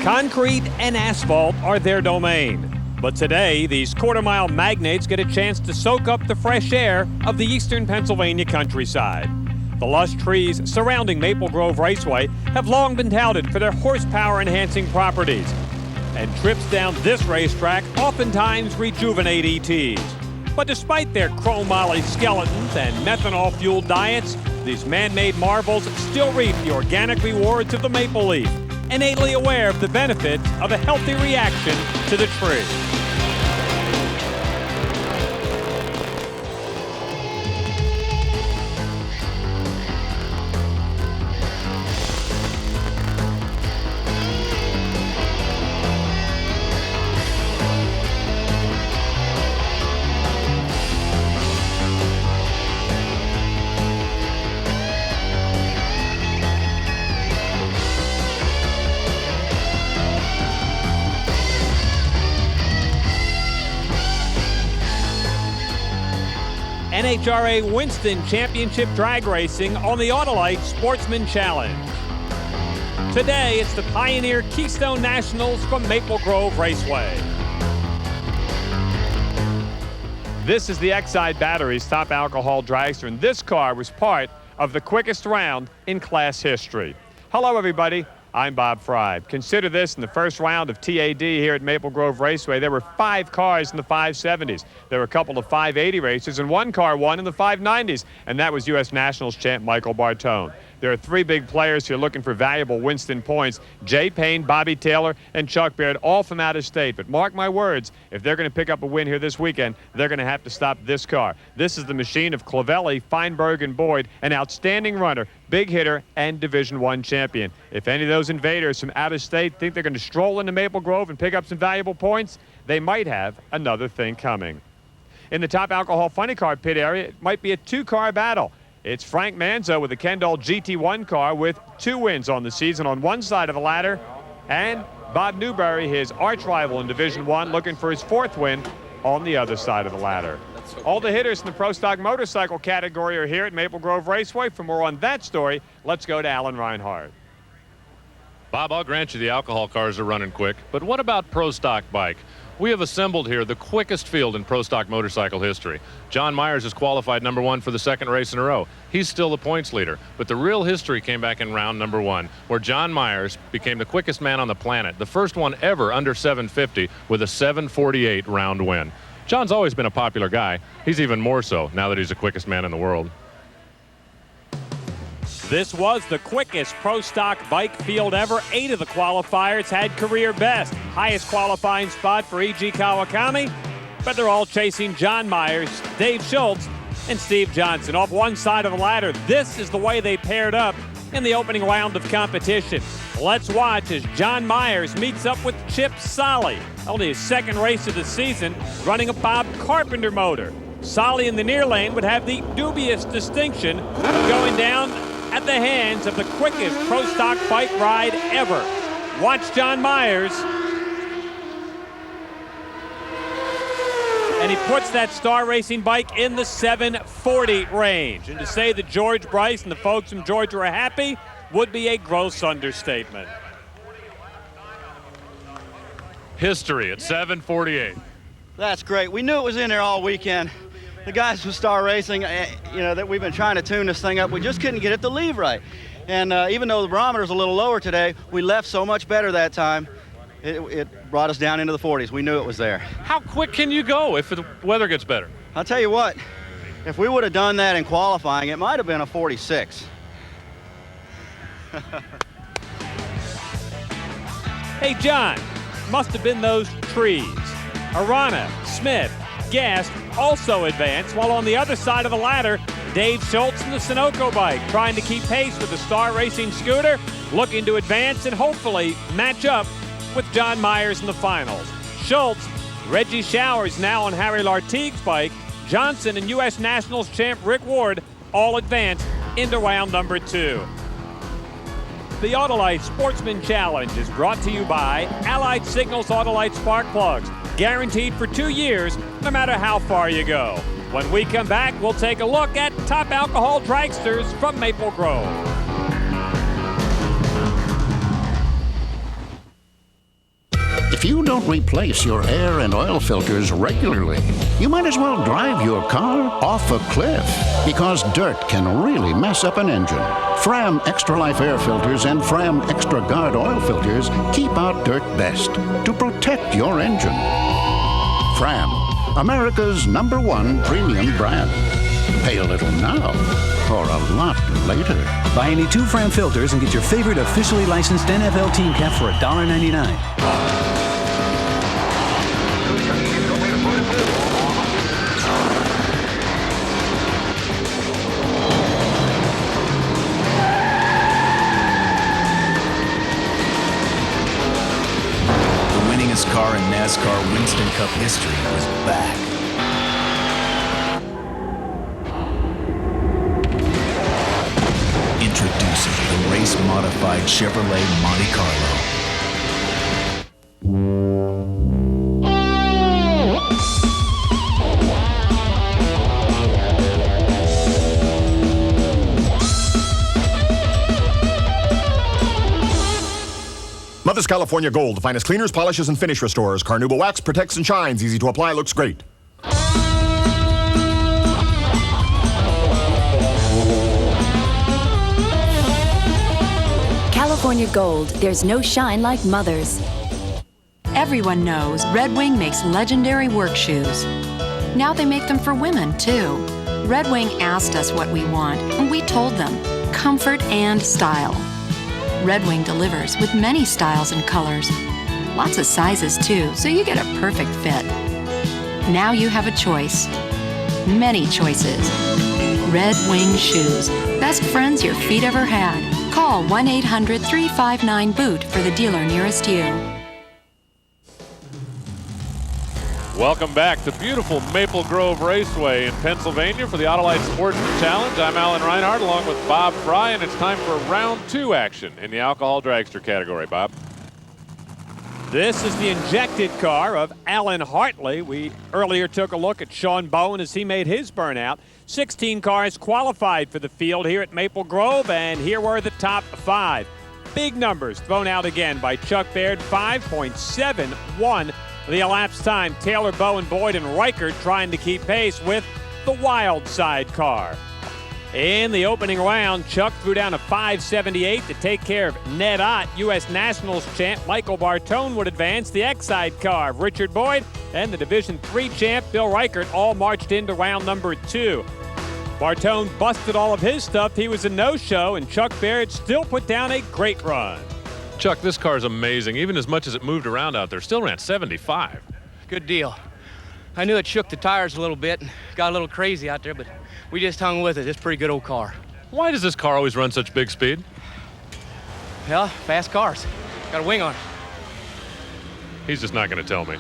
Concrete and asphalt are their domain. But today, these quarter-mile magnates get a chance to soak up the fresh air of the eastern Pennsylvania countryside. The lush trees surrounding Maple Grove Raceway have long been touted for their horsepower-enhancing properties. And trips down this racetrack oftentimes rejuvenate ETs. But despite their chrome-molly skeletons and methanol-fueled diets, these man-made marvels still reap the organic rewards of the maple leaf, innately aware of the benefit of a healthy reaction to the tree. NHRA Winston Championship Drag Racing on the Autolite Sportsman Challenge. Today, it's the PioneerKeystoneNationals from Maple Grove Raceway. This is the Exide Battery's top alcohol dragster, and this car was part of the quickest round in class history. Hello, everybody. I'm Bob Fry. Consider this: in the first round of TAD here at Maple Grove Raceway, there were 5 cars in the 570s. There were a couple of 580 races, and 1 car won in the 590s, and that was U.S. Nationals champ Michael Bartone. There are 3 big players here looking for valuable Winston points: Jay Payne, Bobby Taylor, and Chuck Baird, all from out of state. But mark my words, if they're going to pick up a win here this weekend, they're going to have to stop this car. This is the machine of Clavelli, Feinberg, and Boyd, an outstanding runner, big hitter, and Division I champion. If any of those invaders from out of state think they're going to stroll into Maple Grove and pick up some valuable points, they might have another thing coming. In the top alcohol funny car pit area, it might be a 2-car battle. It's Frank Manzo with the Kendall GT1 car with 2 wins on the season on one side of the ladder, and Bob Newberry, his arch rival in Division I, looking for his 4th win on the other side of the ladder. All the hitters in the Pro Stock motorcycle category are here at Maple Grove Raceway. For more on that story, let's go to Alan Reinhardt. Bob, I'll grant you the alcohol cars are running quick, but what about Pro Stock bike? We have assembled here the quickest field in Pro Stock motorcycle history. John Myers has qualified number 1 for the 2nd race in a row. He's still the points leader, but the real history came back in round number 1, where John Myers became the quickest man on the planet, the first one ever under 750 with a 7:48 round win. John's always been a popular guy. He's even more so now that he's the quickest man in the world. This was the quickest Pro Stock bike field ever. 8 of the qualifiers had career best. Highest qualifying spot for E.G. Kawakami, but they're all chasing John Myers, Dave Schultz, and Steve Johnson. Off one side of the ladder, this is the way they paired up in the opening round of competition. Let's watch as John Myers meets up with Chip Solly, only his 2nd race of the season, running a Bob Carpenter motor. Solly in the near lane would have the dubious distinction of going down at the hands of the quickest Pro Stock bike ride ever. Watch John Myers. And he puts that Star Racing bike in the 740 range. And to say that George Bryce and the folks from Georgia are happy would be a gross understatement. History at 7:48. That's great. We knew it was in there all weekend. The guys from Star Racing, that we've been trying to tune this thing up. We just couldn't get it to leave right. And even though the barometer's a little lower today, we left so much better that time. It brought us down into the 40s. We knew it was there. How quick can you go if the weather gets better? I'll tell you what, if we would have done that in qualifying, it might have been a 46. Hey, John, must have been those trees. Arana, Smith, Gast also advanced, while on the other side of the ladder, Dave Schultz in the Sunoco bike, trying to keep pace with the Star Racing scooter, looking to advance and hopefully match up with John Myers in the finals. Schultz, Reggie Showers now on Harry Lartigue's bike, Johnson and U.S. Nationals champ Rick Ward all advanced into round number 2. The Autolite Sportsman Challenge is brought to you by Allied Signals Autolite Spark Plugs, guaranteed for 2 years, no matter how far you go. When we come back, we'll take a look at top alcohol dragsters from Maple Grove. If you don't replace your air and oil filters regularly, you might as well drive your car off a cliff, because dirt can really mess up an engine. Fram Extra Life air filters and Fram Extra Guard oil filters keep out dirt best to protect your engine. Fram, America's #1 premium brand. Pay a little now or a lot later. Buy any 2 Fram filters and get your favorite officially licensed NFL team cap for $1.99. The winningest car in NASCAR Winston Cup history is back. Introducing the race-modified Chevrolet Monte Carlo. Mother's California Gold, the finest cleaners, polishes, and finish restorers. Carnauba wax protects and shines. Easy to apply, looks great. California Gold, there's no shine like Mother's. Everyone knows Red Wing makes legendary work shoes. Now they make them for women, too. Red Wing asked us what we want, and we told them comfort and style. Red Wing delivers with many styles and colors. Lots of sizes, too, so you get a perfect fit. Now you have a choice. Many choices. Red Wing shoes. Best friends your feet ever had. Call 1-800-359-BOOT for the dealer nearest you. Welcome back to beautiful Maple Grove Raceway in Pennsylvania for the Autolite Sportsman Challenge. I'm Alan Reinhardt along with Bob Fry, and it's time for round 2 action in the alcohol dragster category. Bob. This is the injected car of Alan Hartley. We earlier took a look at Sean Bowen as he made his burnout. 16 cars qualified for the field here at Maple Grove, and here were the top 5. Big numbers thrown out again by Chuck Baird, 5.71 the elapsed time. Taylor, Bowen, Boyd, and Reichert trying to keep pace with the wild side car. In the opening round, Chuck threw down a 5.78 to take care of Ned Ott. U.S. Nationals champ Michael Bartone would advance. The X-side car of Richard Boyd and the Division III champ Bill Reichert all marched into round number 2. Bartone busted all of his stuff. He was a no-show, and Chuck Baird still put down a great run. Chuck, this car is amazing. Even as much as it moved around out there, still ran 75. Good deal. I knew it shook the tires a little bit and got a little crazy out there, but we just hung with it. It's a pretty good old car. Why does this car always run such big speed? Yeah, fast cars. Got a wing on it. He's just not going to tell me.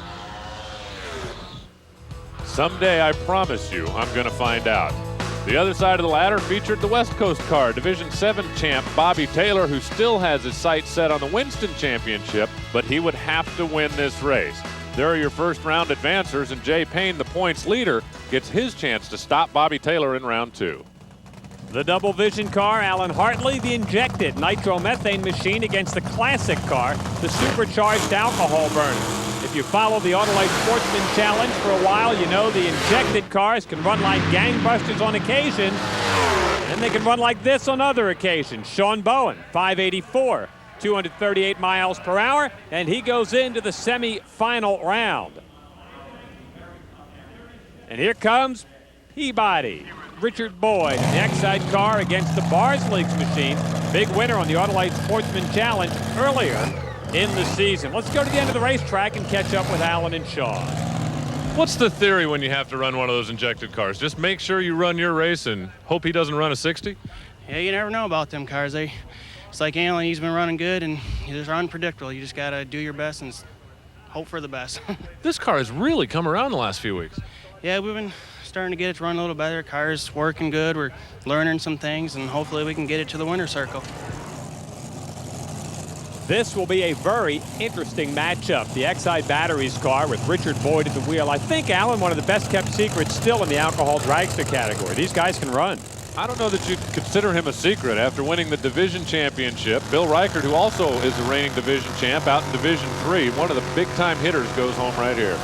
Someday, I promise you, I'm going to find out. The other side of the ladder featured the West Coast car, Division 7 champ Bobby Taylor, who still has his sights set on the Winston Championship, but he would have to win this race. There are your first round advancers, and Jay Payne, the points leader, gets his chance to stop Bobby Taylor in round 2. The double vision car, Alan Hartley, the injected nitromethane machine against the classic car, the supercharged alcohol burner. If you follow the Autolite Sportsman Challenge for a while, you know the injected cars can run like gangbusters on occasion, and they can run like this on other occasions. Sean Bowen, 584, 238 miles per hour, and he goes into the semi-final round. And here comes Peabody. Richard Boyd, the X-side car against the Bars Leagues machine. Big winner on the Autolite Sportsman Challenge earlier in the season. Let's go to the end of the racetrack and catch up with Alan and Sean. What's the theory when you have to run one of those injected cars? Just make sure you run your race and hope he doesn't run a 60? Yeah, you never know about them cars. It's like Alan, he's been running good, and they're unpredictable. You just got to do your best and hope for the best. This car has really come around the last few weeks. Yeah, we've been starting to get it to run a little better. Car's working good. We're learning some things, and hopefully we can get it to the winner's circle. This will be a very interesting matchup. The X-side Batteries car with Richard Boyd at the wheel. I think, Alan, one of the best kept secrets still in the alcohol dragster category. These guys can run. I don't know that you'd consider him a secret after winning the division championship. Bill Reichert, who also is the reigning division champ out in Division 3, one of the big-time hitters, goes home right here.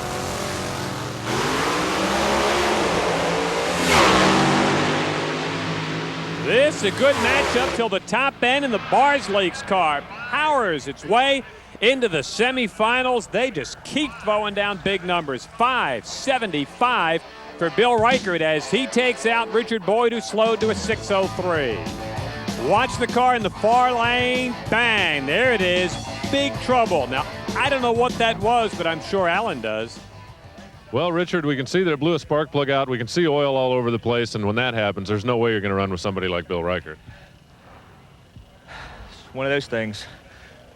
This is a good matchup till the top end, and the Bars Lakes car powers its way into the semifinals. They just keep throwing down big numbers. 575 for Bill Reichert as he takes out Richard Boyd, who slowed to a 603. Watch the car in the far lane. Bang, there it is. Big trouble. Now, I don't know what that was, but I'm sure Alan does. Well, Richard, we can see that it blew a spark plug out. We can see oil all over the place, and when that happens, there's no way you're going to run with somebody like Bill Reichert. It's one of those things.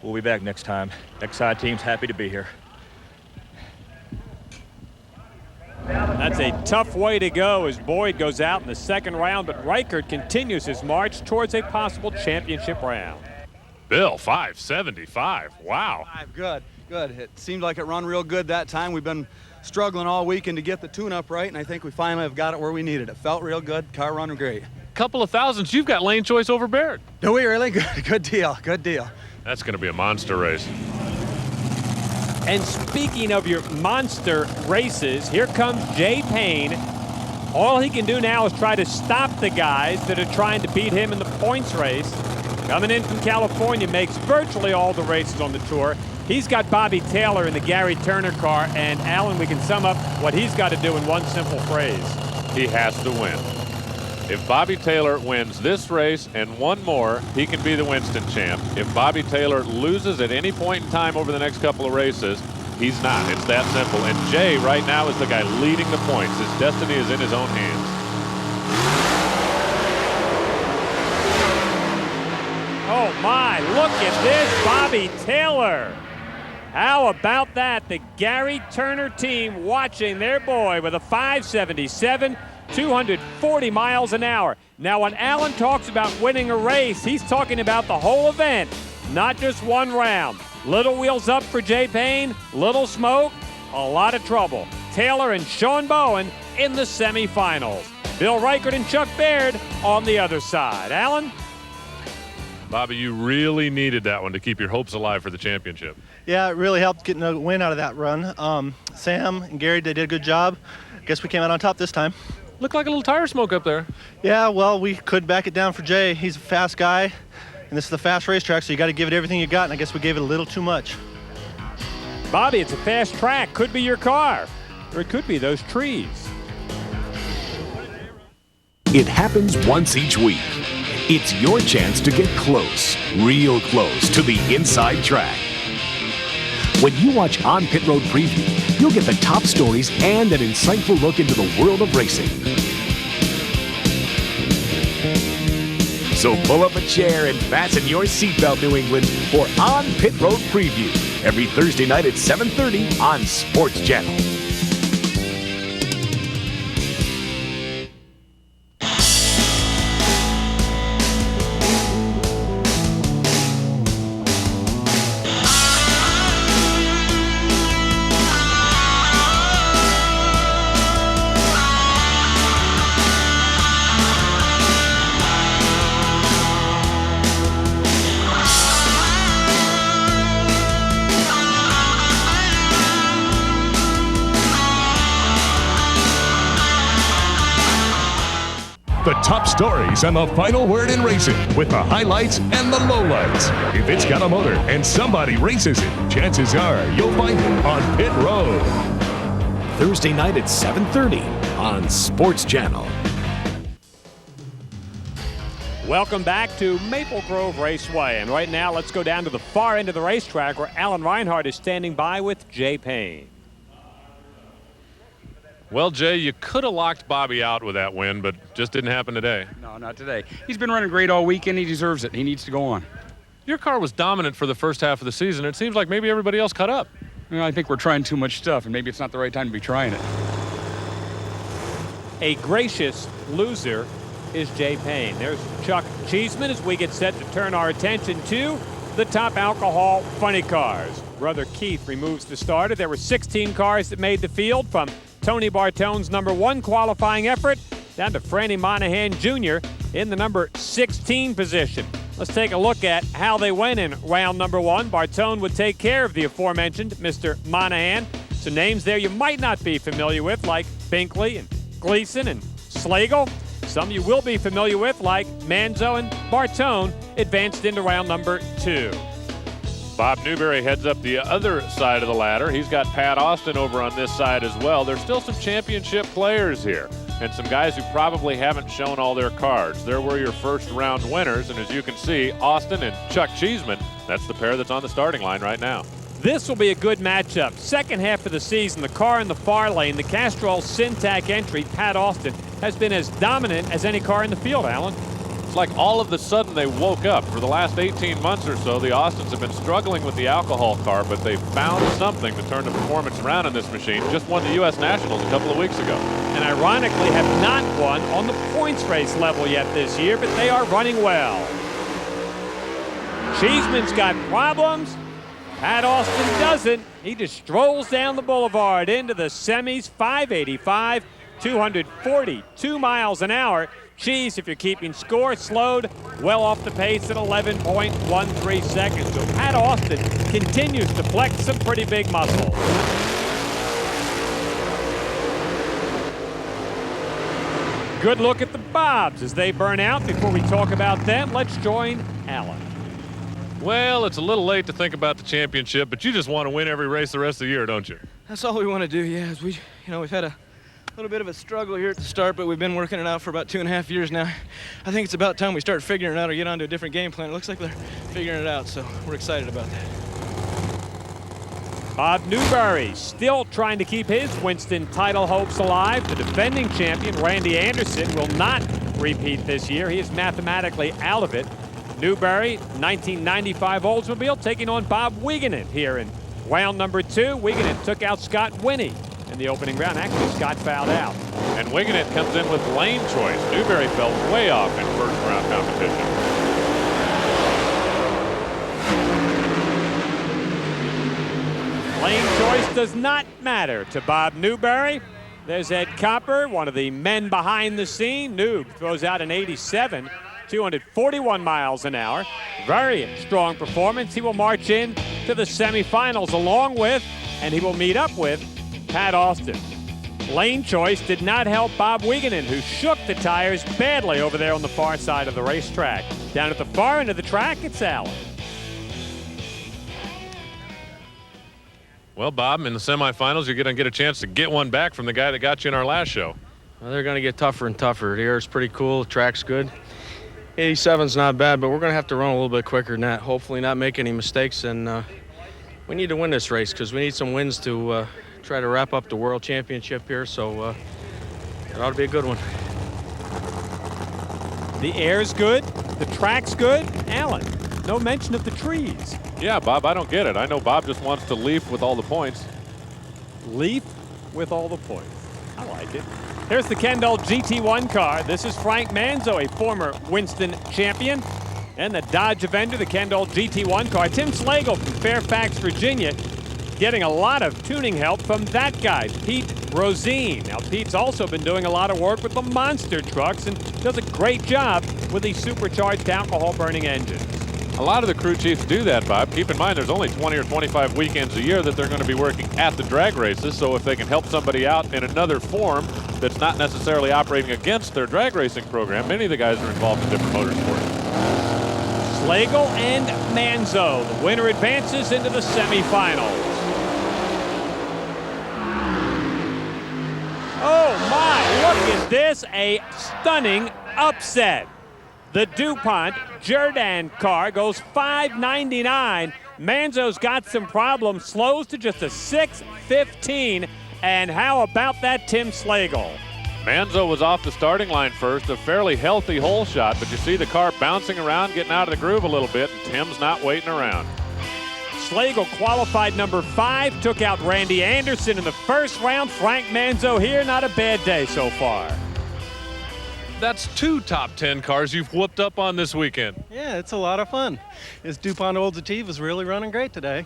We'll be back next time. Next side team's happy to be here. That's a tough way to go as Boyd goes out in the second round, but Reichert continues his march towards a possible championship round. Bill, 575. Wow. Good. It seemed like it run real good that time. We've been struggling all weekend to get the tune-up right, and I think we finally have got it where we needed it. Felt real good. Car run great. Couple of thousands. You've got lane choice over Baird. Do we really? Good deal. That's going to be a monster race. And speaking of your monster races, here comes Jay Payne. All he can do now is try to stop the guys that are trying to beat him in the points race. Coming in from California, makes virtually all the races on the tour. He's got Bobby Taylor in the Gary Turner car, and Alan, we can sum up what he's got to do in one simple phrase. He has to win. If Bobby Taylor wins this race and one more, he can be the Winston champ. If Bobby Taylor loses at any point in time over the next couple of races, he's not. It's that simple. And Jay right now is the guy leading the points. His destiny is in his own hands. Oh my, look at this, Bobby Taylor. How about that? The Gary Turner team watching their boy with a 577. 240 miles an hour. Now, when Alan talks about winning a race, he's talking about the whole event, not just one round. Little wheels up for Jay Payne, little smoke, a lot of trouble. Taylor and Sean Bowen in the semifinals. Bill Reichert and Chuck Baird on the other side. Alan? Bobby, you really needed that one to keep your hopes alive for the championship. Yeah, it really helped getting a win out of that run. Sam and Gary, they did a good job. Guess we came out on top this time. Looked like a little tire smoke up there. Yeah, well, we could back it down for Jay. He's a fast guy, and this is a fast racetrack, so you got to give it everything you got, and I guess we gave it a little too much. Bobby, it's a fast track. Could be your car, or it could be those trees. It happens once each week. It's your chance to get close, real close, to the inside track. When you watch On Pit Road Preview, you'll get the top stories and an insightful look into the world of racing. So pull up a chair and fasten your seatbelt, New England, for On Pit Road Preview every Thursday night at 7:30 on Sports Channel. The top stories and the final word in racing with the highlights and the lowlights. If it's got a motor and somebody races it, chances are you'll find it on Pit Road. Thursday night at 7:30 on Sports Channel. Welcome back to Maple Grove Raceway. And right now, let's go down to the far end of the racetrack where Alan Reinhart is standing by with Jay Payne. Well, Jay, you could have locked Bobby out with that win, but just didn't happen today. No, not today. He's been running great all weekend. He deserves it. He needs to go on. Your car was dominant for the first half of the season. It seems like maybe everybody else caught up. You know, I think we're trying too much stuff, and maybe it's not the right time to be trying it. A gracious loser is Jay Payne. There's Chuck Cheeseman as we get set to turn our attention to the top alcohol funny cars. Brother Keith removes the starter. There were 16 cars that made the field, from Tony Bartone's #1 qualifying effort down to Franny Monahan Jr. in the number 16 position. Let's take a look at how they went in round number 1. Bartone would take care of the aforementioned Mr. Monahan. Some names there you might not be familiar with, like Binkley and Gleason and Slagle. Some you will be familiar with, like Manzo and Bartone, advanced into round number 2. Bob Newberry heads up the other side of the ladder. He's got Pat Austin over on this side as well. There's still some championship players here and some guys who probably haven't shown all their cards. There were your first round winners, and as you can see, Austin and Chuck Cheeseman, that's the pair that's on the starting line right now. This will be a good matchup. Second half of the season, the car in the far lane, the Castrol Syntac entry, Pat Austin, has been as dominant as any car in the field, Alan. It's like all of a sudden they woke up. For the last 18 months or so, the Austins have been struggling with the alcohol car, but they found something to turn the performance around in this machine. Just won the U.S. Nationals a couple of weeks ago. And ironically have not won on the points race level yet this year, but they are running well. Cheeseman's got problems. Pat Austin doesn't. He just strolls down the boulevard into the semis, 585, 242 miles an hour. Cheese, if you're keeping score, slowed well off the pace at 11.13 seconds. So Pat Austin continues to flex some pretty big muscle. Good look at the Bobs as they burn out. Before we talk about them, let's join Alan. Well, it's a little late to think about the championship, but you just want to win every race the rest of the year, don't you? That's all we want to do, yeah. We've had a little bit of a struggle here at the start, but we've been working it out for about 2.5 years now. I think it's about time we start figuring it out or get onto a different game plan. It looks like they're figuring it out, so we're excited about that. Bob Newberry still trying to keep his Winston title hopes alive. The defending champion, Randy Anderson, will not repeat this year. He is mathematically out of it. Newberry, 1995 Oldsmobile, taking on Bob Wiegenen here in round number 2. Wiegenen took out Scott Winnie in the opening round. Actually, Scott fouled out. And Wiegenen comes in with lane choice. Newberry fell way off in first round competition. Lane choice does not matter to Bob Newberry. There's Ed Copper, one of the men behind the scene. Noob throws out an 87. 241 miles an hour. Very strong performance. He will march in to the semifinals along with, and he will meet up with, Pat Austin. Lane choice did not help Bob Wiegenen, who shook the tires badly over there on the far side of the racetrack. Down at the far end of the track, it's Allen. Well, Bob, in the semifinals, you're going to get a chance to get one back from the guy that got you in our last show. Well, they're going to get tougher and tougher. The air's pretty cool. The track's good. 87's not bad, but we're going to have to run a little bit quicker than that. Hopefully not make any mistakes, and we need to win this race because we need some wins to try to wrap up the World Championship here, so it ought to be a good one. The air's good, the track's good. Alan, no mention of the trees. Yeah, Bob, I don't get it. I know Bob just wants to leaf with all the points. Leaf with all the points. I like it. Here's the Kendall GT1 car. This is Frank Manzo, a former Winston champion. And the Dodge Avenger, the Kendall GT1 car. Tim Slagle from Fairfax, Virginia, getting a lot of tuning help from that guy, Pete Rosine. Now, Pete's also been doing a lot of work with the monster trucks and does a great job with these supercharged alcohol-burning engines. A lot of the crew chiefs do that, Bob. Keep in mind there's only 20 or 25 weekends a year that they're going to be working at the drag races, so if they can help somebody out in another form that's not necessarily operating against their drag racing program, many of the guys are involved in different motorsports. Slagle and Manzo. The winner advances into the semifinals. Oh my, look at this, a stunning upset. The DuPont Jordan car goes 599. Manzo's got some problems, slows to just a 6:15. And how about that Tim Slagle? Manzo was off the starting line first, a fairly healthy hole shot, but you see the car bouncing around, getting out of the groove a little bit, and Tim's not waiting around. Slagle qualified number 5, took out Randy Anderson in the first round. Frank Manzo here, not a bad day so far. That's 2 top 10 cars you've whooped up on this weekend. Yeah, it's a lot of fun. This DuPont Oldsmobile is really running great today.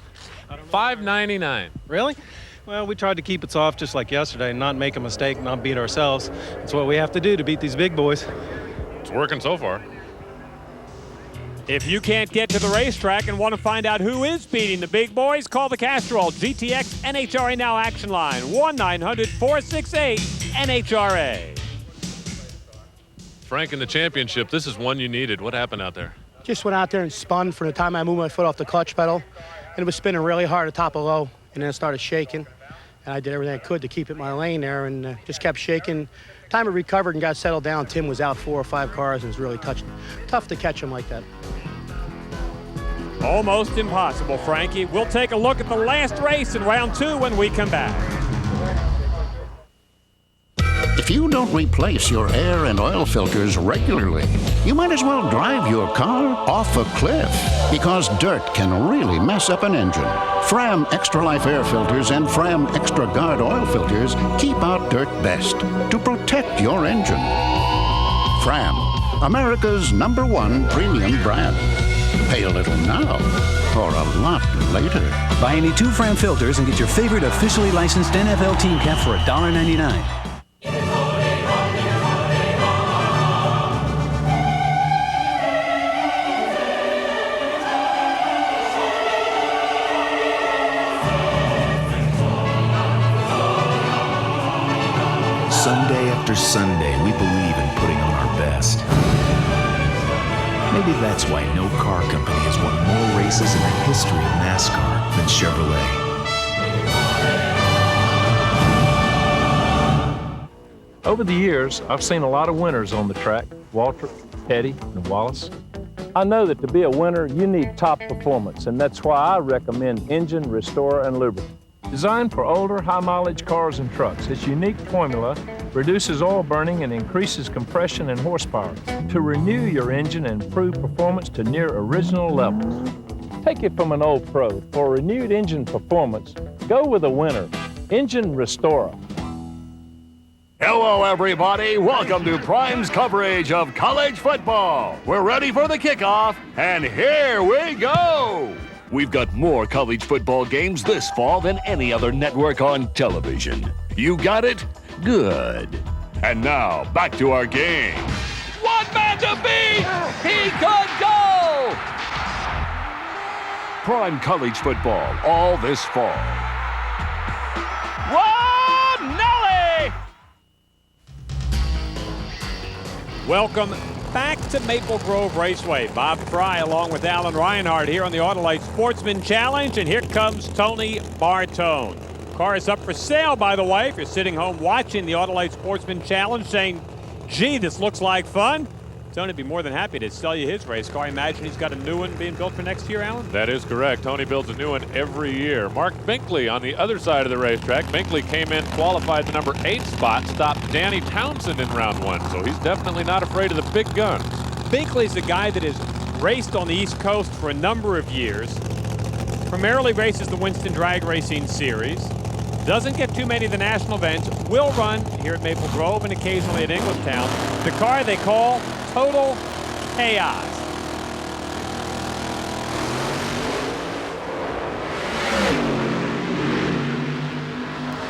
$5.99. Really? Well, we tried to keep it soft just like yesterday, not make a mistake, not beat ourselves. It's what we have to do to beat these big boys. It's It's working so far. If you can't get to the racetrack and want to find out who is beating the big boys, call the Castrol GTX NHRA Now action line, 1-900-468-NHRA. Frank, in the championship, this is one you needed. What happened out there? Just went out there and spun from the time I moved my foot off the clutch pedal, and it was spinning really hard at top of low, and then it started shaking, and I did everything I could to keep it in my lane there, and just kept shaking. Time it recovered and got settled down, Tim was out 4 or 5 cars, and it was really tough to catch him like that. Almost impossible, Frankie. We'll take a look at the last race in round 2 when we come back. If you don't replace your air and oil filters regularly, you might as well drive your car off a cliff, because dirt can really mess up an engine. Fram Extra Life air filters and Fram Extra Guard oil filters keep out dirt best to protect your engine. Fram, America's #1 premium brand. Pay a little now or a lot later. Buy any 2 Fram filters and get your favorite officially licensed NFL team cap for $1.99. Sunday after Sunday, we believe in putting on our best. Maybe that's why no car company has won more races in the history of NASCAR than Chevrolet. Over the years, I've seen a lot of winners on the track: Walter, Petty, and Wallace. I know that to be a winner, you need top performance, and that's why I recommend Engine Restorer and Lubricant. Designed for older, high-mileage cars and trucks, its unique formula reduces oil burning and increases compression and horsepower to renew your engine and improve performance to near original levels. Take it from an old pro. For renewed engine performance, go with a winner, Engine Restorer. Hello, everybody. Welcome to Prime's coverage of college football. We're ready for the kickoff, and here we go. We've got more college football games this fall than any other network on television. You got it? Good. And now, back to our game. One man to beat! He could go! Prime college football all this fall. Whoa, Nelly! Welcome back to Maple Grove Raceway. Bob Fry along with Alan Reinhardt here on the Autolite Sportsman Challenge, and here comes Tony Bartone. Car is up for sale, by the way. If you're sitting home watching the Autolite Sportsman Challenge saying, gee, this looks like fun, Tony would be more than happy to sell you his race car. I imagine he's got a new one being built for next year, Alan? That is correct. Tony builds a new one every year. Mark Binkley on the other side of the racetrack. Binkley came in, qualified the number 8 spot, stopped Danny Townsend in round 1, so he's definitely not afraid of the big guns. Binkley's a guy that has raced on the East Coast for a number of years. Primarily races the Winston Drag Racing Series. Doesn't get too many of the national events. Will run here at Maple Grove and occasionally at Englishtown. The car they call Total Chaos.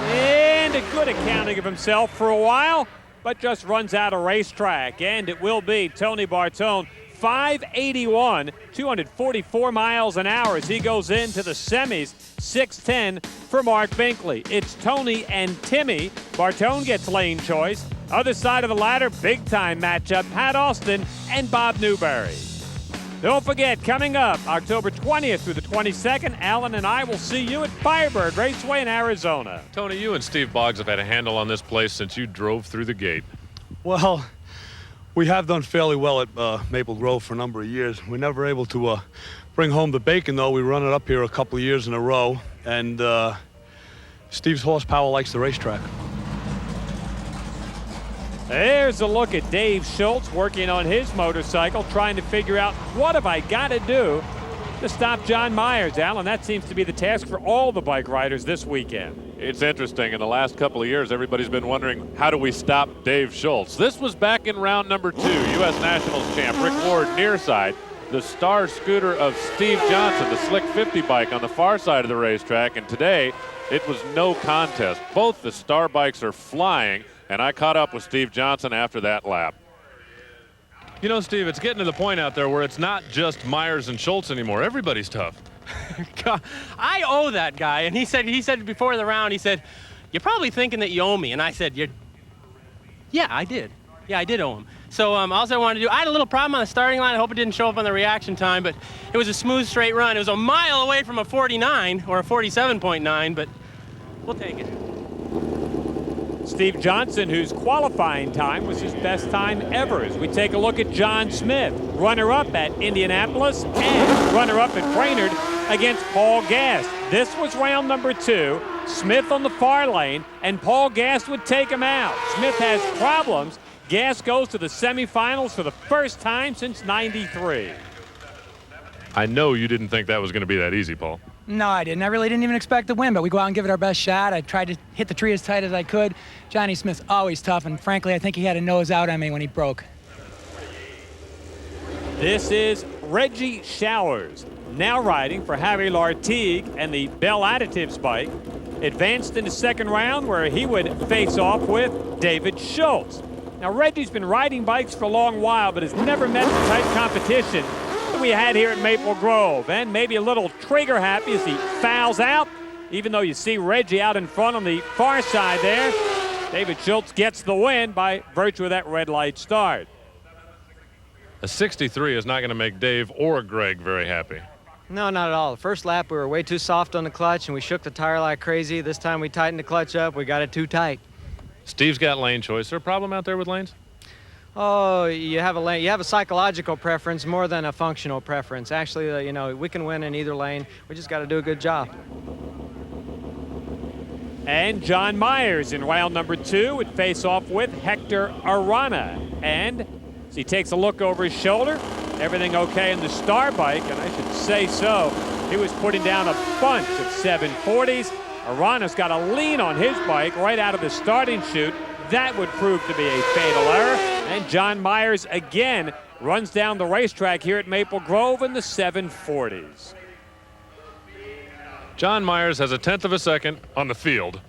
And a good accounting of himself for a while, but just runs out of racetrack. And it will be Tony Bartone, 581, 244 miles an hour as he goes into the semis, 610 for Mark Binkley. It's Tony and Timmy. Bartone gets lane choice. Other side of the ladder, big-time matchup, Pat Austin and Bob Newberry. Don't forget, coming up October 20th through the 22nd, Alan and I will see you at Firebird Raceway in Arizona. Tony, you and Steve Boggs have had a handle on this place since you drove through the gate. Well, we have done fairly well at Maple Grove for a number of years. We're never able to bring home the bacon, though. We run it up here a couple of years in a row, and Steve's horsepower likes the racetrack. There's a look at Dave Schultz working on his motorcycle, trying to figure out what have I got to do to stop John Myers. Alan, that seems to be the task for all the bike riders this weekend. It's interesting. In the last couple of years, everybody's been wondering, how do we stop Dave Schultz? This was back in round number 2. U.S. Nationals champ Rick Ward near side. The star scooter of Steve Johnson, the Slick 50 bike on the far side of the racetrack. And today, it was no contest. Both the star bikes are flying, and I caught up with Steve Johnson after that lap. You know, Steve, it's getting to the point out there where it's not just Myers and Schultz anymore. Everybody's tough. God, I owe that guy. And he said before the round, he said, "You're probably thinking that you owe me." And I said, "Yeah, I did. Yeah, I did owe him." So all I wanted to do, I had a little problem on the starting line. I hope it didn't show up on the reaction time, but it was a smooth, straight run. It was a mile away from a 49 or a 47.9, but we'll take it. Steve Johnson, whose qualifying time was his best time ever, as we take a look at John Smith, runner-up at Indianapolis and runner-up at Brainerd against Paul Gast. This was round number 2. Smith on the far lane, and Paul Gast would take him out. Smith has problems. Gast goes to the semifinals for the first time since '93. I know you didn't think that was going to be that easy, Paul. No, I didn't. I really didn't even expect to win, but we go out and give it our best shot. I tried to hit the tree as tight as I could. Johnny Smith's always tough, and frankly, I think he had a nose out on me when he broke. This is Reggie Showers, now riding for Harry Lartigue and the Bell Additives bike. Advanced in the second round where he would face off with David Schultz. Now, Reggie's been riding bikes for a long while, but has never met the tight competition that we had here at Maple Grove, and maybe a little trigger happy as he fouls out, even though you see Reggie out in front on the far side there. David Schultz gets the win by virtue of that red light start. A 63 is not going to make Dave or Greg very happy. No, not at all. The first lap, we were way too soft on the clutch, and we shook the tire like crazy. This time we tightened the clutch up. We got it too tight. Steve's got lane choice. Is there a problem out there with lanes? Oh, you have a psychological preference more than a functional preference. Actually, you know, we can win in either lane. We just got to do a good job. And John Myers in round number 2 would face off with Hector Arana. And as he takes a look over his shoulder, everything okay in the star bike, and I should say so. He was putting down a bunch of 740s. Arana's got a lean on his bike right out of the starting chute. That would prove to be a fatal error. And John Myers again runs down the racetrack here at Maple Grove in the 740s. John Myers has a 1/10 of a second on the field.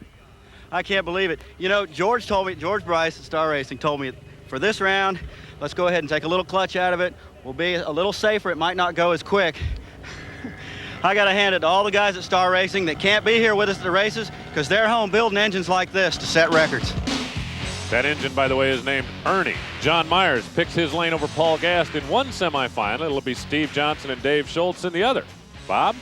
I can't believe it. You know, George Bryce at Star Racing told me for this round, let's go ahead and take a little clutch out of it. We'll be a little safer. It might not go as quick. I got to hand it to all the guys at Star Racing that can't be here with us at the races because they're home building engines like this to set records. That engine, by the way, is named Ernie. John Myers picks his lane over Paul Gast in one semifinal. It'll be Steve Johnson and Dave Schultz in the other. Bob?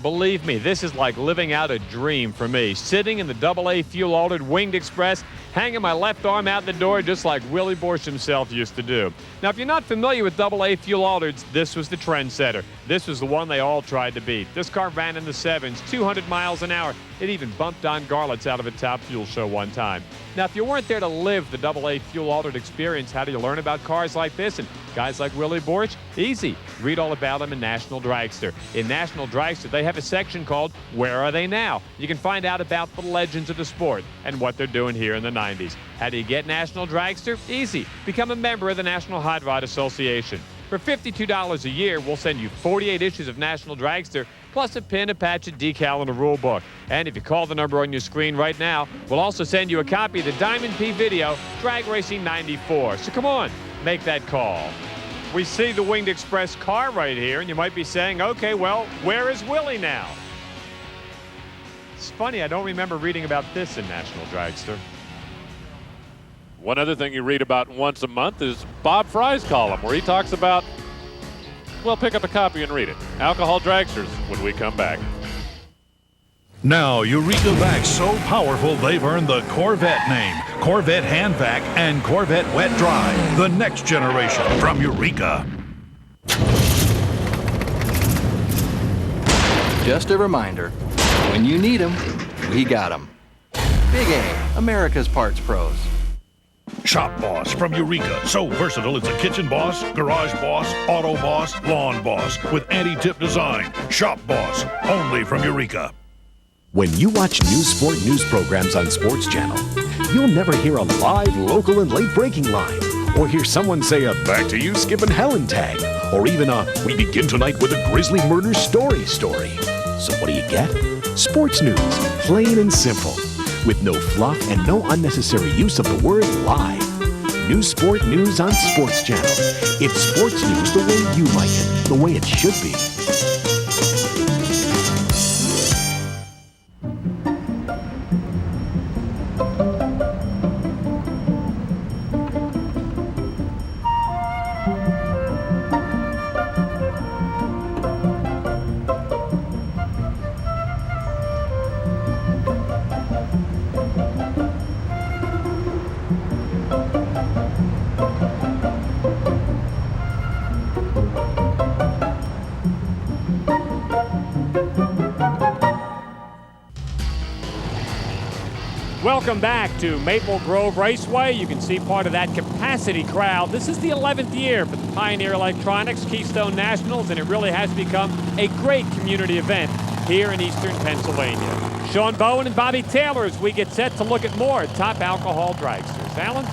Believe me, this is like living out a dream for me. Sitting in the AA fuel-altered Winged Express, hanging my left arm out the door just like Willie Borsch himself used to do. Now, if you're not familiar with AA fuel-altereds, this was the trendsetter. This was the one they all tried to beat. This car ran in the 7s, 200 miles an hour. It even bumped Don Garlitz out of a Top Fuel show one time. Now, if you weren't there to live the AA fuel-altered experience, how do you learn about cars like this and guys like Willie Borsch? Easy. Read all about them in National Dragster. In National Dragster, they have a section called Where Are They Now? You can find out about the legends of the sport and what they're doing here in the 90s. How do you get National Dragster? Easy. Become a member of the National Hot Rod Association. For $52 a year, we'll send you 48 issues of National Dragster, plus a pin, a patch, a decal, and a rule book. And if you call the number on your screen right now, we'll also send you a copy of the Diamond P video, Drag Racing 94. So come on, make that call. We see the Winged Express car right here, and you might be saying, okay, well, where is Willie now? It's funny, I don't remember reading about this in National Dragster. One other thing you read about once a month is Bob Fry's column, where he talks about, well, pick up a copy and read it. Alcohol Dragsters when we come back. Now, Eureka Vacs so powerful they've earned the Corvette name. Corvette Hand Vac and Corvette Wet Dry. The next generation from Eureka. Just a reminder, when you need them, we got them. Big A, America's Parts Pros. Shop Boss from Eureka. So versatile, it's a kitchen boss, garage boss, auto boss, lawn boss with anti-tip design. Shop Boss, only from Eureka. When you watch news sport news programs on Sports Channel, you'll never hear a live, local, and late breaking line, or hear someone say a back to you Skip and Helen tag, or even a we begin tonight with a grisly murder story. So what do you get? Sports news, plain and simple, with no fluff and no unnecessary use of the word live. new sport news on Sports Channel. It's sports news the way you like it, the way it should be. Welcome back to Maple Grove Raceway. You can see part of that capacity crowd. This is the 11th year for the Pioneer Electronics Keystone Nationals, and it really has become a great community event here in eastern Pennsylvania. Sean Bowen and Bobby Taylor as we get set to look at more top alcohol dragsters. Alan?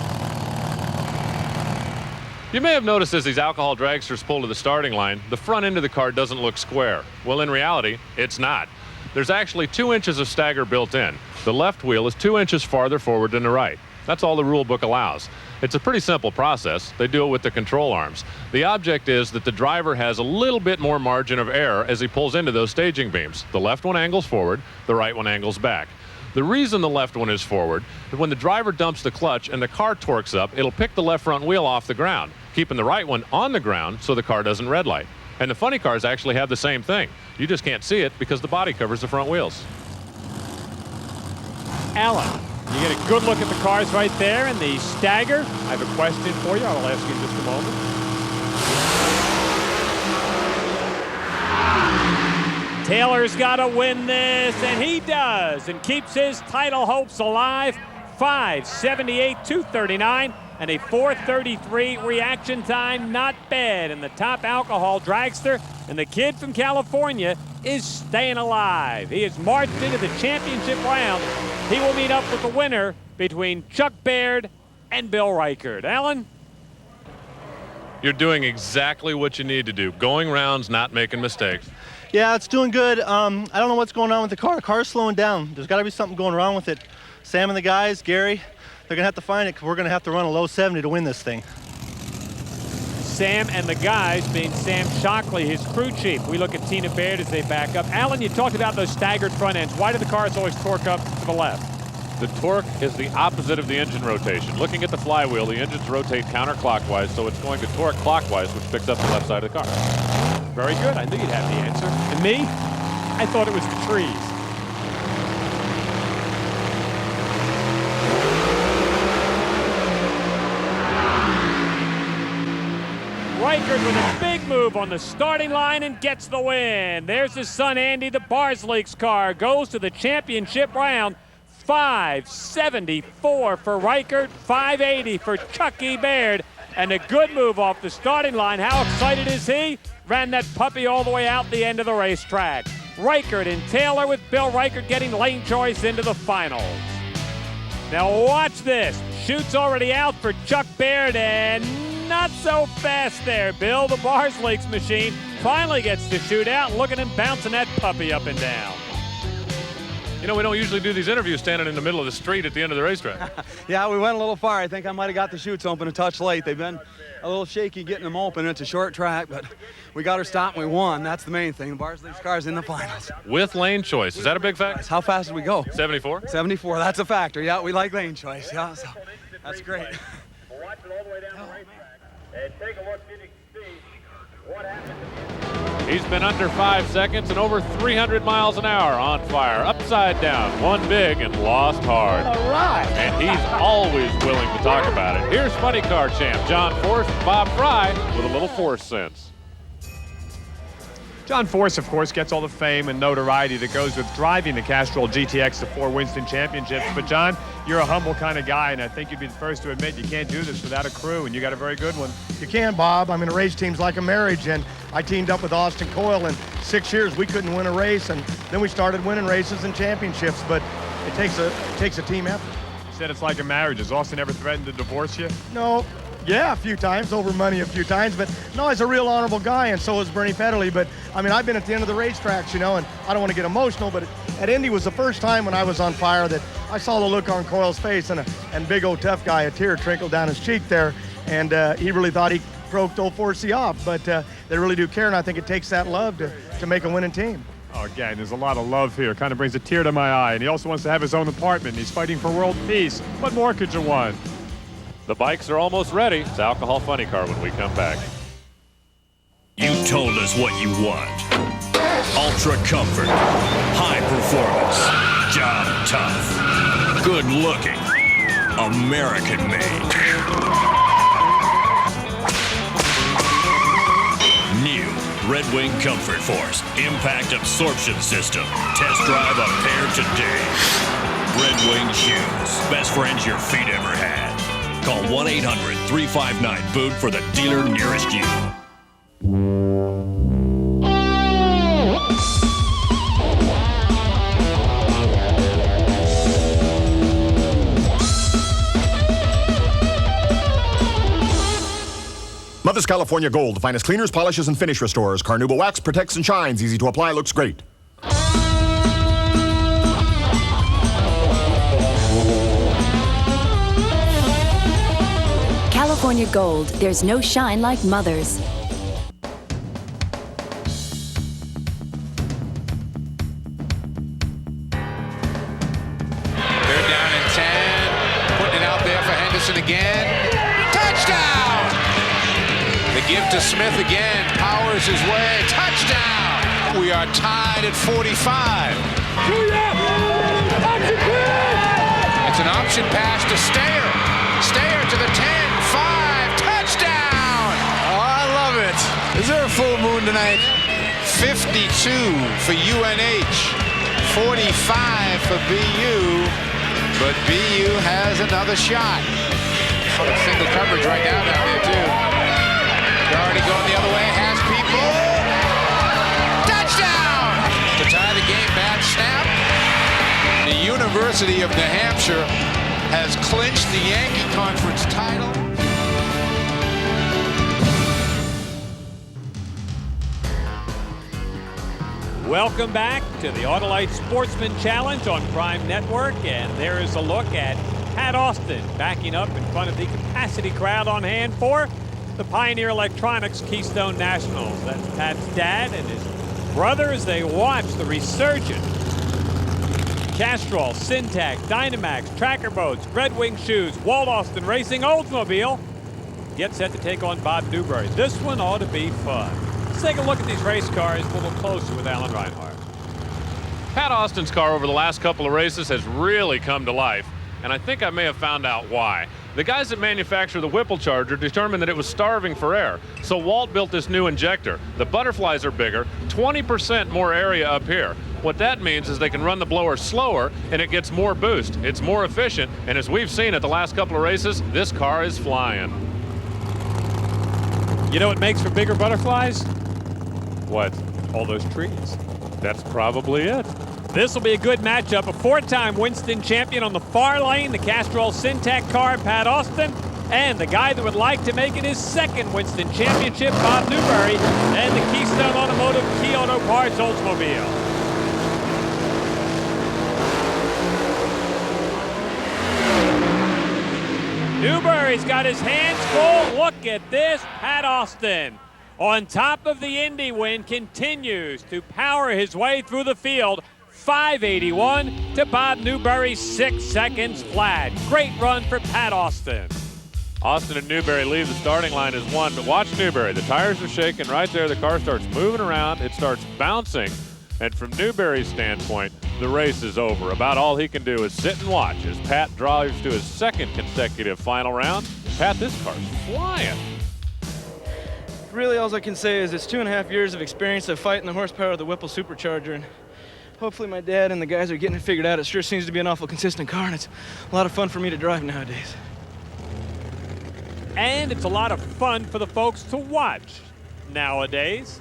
You may have noticed as these alcohol dragsters pull to the starting line, the front end of the car doesn't look square. Well, in reality, it's not. There's actually 2 inches of stagger built in. The left wheel is 2 inches farther forward than the right. That's all the rule book allows. It's a pretty simple process. They do it with the control arms. The object is that the driver has a little bit more margin of error as he pulls into those staging beams. The left one angles forward, the right one angles back. The reason the left one is forward is when the driver dumps the clutch and the car torques up, it'll pick the left front wheel off the ground, keeping the right one on the ground so the car doesn't red light. And the funny cars actually have the same thing. You just can't see it because the body covers the front wheels. Alan, you get a good look at the cars right there and the stagger. I have a question for you. I will ask you in just a moment. Taylor's got to win this, and he does, and keeps his title hopes alive. 5:78, 2:39, and a 4:33 reaction time. Not bad. And the top alcohol dragster and the kid from California is staying alive. He has marched into the championship round. He will meet up with the winner between Chuck Baird and Bill Reichard. Alan? You're doing exactly what you need to do. Going rounds, not making mistakes. Yeah, it's doing good. I don't know what's going on with the car. The car's slowing down. There's got to be something going wrong with it. Sam and the guys, Gary, they're going to have to find it because we're going to have to run a low 70 to win this thing. Sam and the guys, being Sam Shockley, his crew chief. We look at Tina Baird as they back up. Alan, you talked about those staggered front ends. Why do the cars always torque up to the left? The torque is the opposite of the engine rotation. Looking at the flywheel, the engines rotate counterclockwise, so it's going to torque clockwise, which picks up the left side of the car. Very good. I knew you'd have the answer. And me? I thought it was the trees. Reichard with a big move on the starting line and gets the win. There's his son Andy. The Barsleeks car goes to the championship round. 5:74 for Reichard, 5:80 for Chucky Baird, and a good move off the starting line. How excited is he? Ran that puppy all the way out the end of the racetrack. Reichard and Taylor with Bill Reichard getting lane choice into the finals. Now watch this. Chute's already out for Chuck Baird, and not so fast there, Bill. The Barsleeks machine finally gets to shoot out. Look at him bouncing that puppy up and down. You know, we don't usually do these interviews standing in the middle of the street at the end of the racetrack. Yeah, we went a little far. I think I might have got the chutes open a touch late. They've been a little shaky getting them open. It's a short track, but we got her stopped and we won. That's the main thing. The Barsleeks car's in the finals. With lane choice. Is that a big factor? How fast did we go? 74? 74. That's a factor. Yeah, we like lane choice. Yeah, so that's great. Watch it all the way down the racetrack and take a look and see what happened. He's been under 5 seconds and over 300 miles an hour on fire. Upside down, won big and lost hard. All right. And he's always willing to talk about it. Here's funny car champ John Force, Bob Fry with a little Force sense. John Force, of course, gets all the fame and notoriety that goes with driving the Castrol GTX to 4 Winston championships. But, John, you're a humble kind of guy, and I think you'd be the first to admit you can't do this without a crew, and you got a very good one. You can, Bob. I mean, a race team's like a marriage, and I teamed up with Austin Coyle. In 6 years, we couldn't win a race, and then we started winning races and championships. But it takes a team effort. You said it's like a marriage. Has Austin ever threatened to divorce you? No. Yeah, a few times, over money a few times, but no, he's a real honorable guy, and so is Bernie Federle. But I mean, I've been at the end of the racetracks, you know, and I don't want to get emotional, but at Indy was the first time when I was on fire that I saw the look on Coyle's face, and big old tough guy, a tear trickled down his cheek there, and he really thought he broke old 4C off, but they really do care, and I think it takes that love to make a winning team. Oh, again, there's a lot of love here. Kind of brings a tear to my eye. And he also wants to have his own apartment. He's fighting for world peace. What more could you want? The bikes are almost ready. It's Alcohol Funny Car when we come back. You told us what you want. Ultra comfort, high performance, job tough, good looking, American made. New Red Wing Comfort Force Impact Absorption System. Test drive a pair today. Red Wing shoes. Best friends your feet ever had. Call 1-800-359-BOOT for the dealer nearest you. Mother's California Gold, the finest cleaners, polishes, and finish restorers. Carnauba wax protects and shines. Easy to apply, looks great. California Gold, there's no shine like Mother's. They're down in 10, putting it out there for Henderson again. Touchdown! The give to Smith again, powers his way, touchdown! We are tied at 45. It's an option pass to Stayer. Stayer to the 10, 5, touchdown! Oh, I love it. Is there a full moon tonight? 52 for UNH, 45 for BU, but BU has another shot. Single coverage right now down there too. Doherty going the other way, has people. Touchdown! To tie the game, bad snap. The University of New Hampshire has clinched the Yankee Conference title. Welcome back to the Autolite Sportsman Challenge on Prime Network, and there is a look at Pat Austin backing up in front of the capacity crowd on hand for the Pioneer Electronics Keystone Nationals. That's Pat's dad and his brother as they watch the resurgent Castrol, Syntax, Dynamax, Tracker Boats, Red Wing Shoes, Walt Austin Racing Oldsmobile get set to take on Bob Newberry. This one ought to be fun. Let's take a look at these race cars a little closer with Alan Reinhart. Pat Austin's car over the last couple of races has really come to life, and I think I may have found out why. The guys that manufacture the Whipple Charger determined that it was starving for air, so Walt built this new injector. The butterflies are bigger, 20% more area up here. What that means is they can run the blower slower and it gets more boost. It's more efficient, and as we've seen at the last couple of races, this car is flying. You know what makes for bigger butterflies? What? All those trees. That's probably it. This will be a good matchup. A four-time Winston champion on the far lane, the Castrol Syntax car, Pat Austin, and the guy that would like to make it his second Winston championship, Bob Newberry, and the Keystone Automotive Key Auto Parts Oldsmobile. Newberry's got his hands full. Look at this. Pat Austin, on top of the Indy win, continues to power his way through the field. 581 to Bob Newberry, 6 seconds flat. Great run for Pat Austin. Austin and Newberry leave the starting line as one, but watch Newberry. The tires are shaking right there. The car starts moving around. It starts bouncing. And from Newberry's standpoint, the race is over. About all he can do is sit and watch as Pat drives to his second consecutive final round. Pat, this car's flying. Really, all I can say is it's 2.5 years of experience of fighting the horsepower of the Whipple Supercharger. And hopefully my dad and the guys are getting it figured out. It sure seems to be an awful consistent car, and it's a lot of fun for me to drive nowadays. And it's a lot of fun for the folks to watch nowadays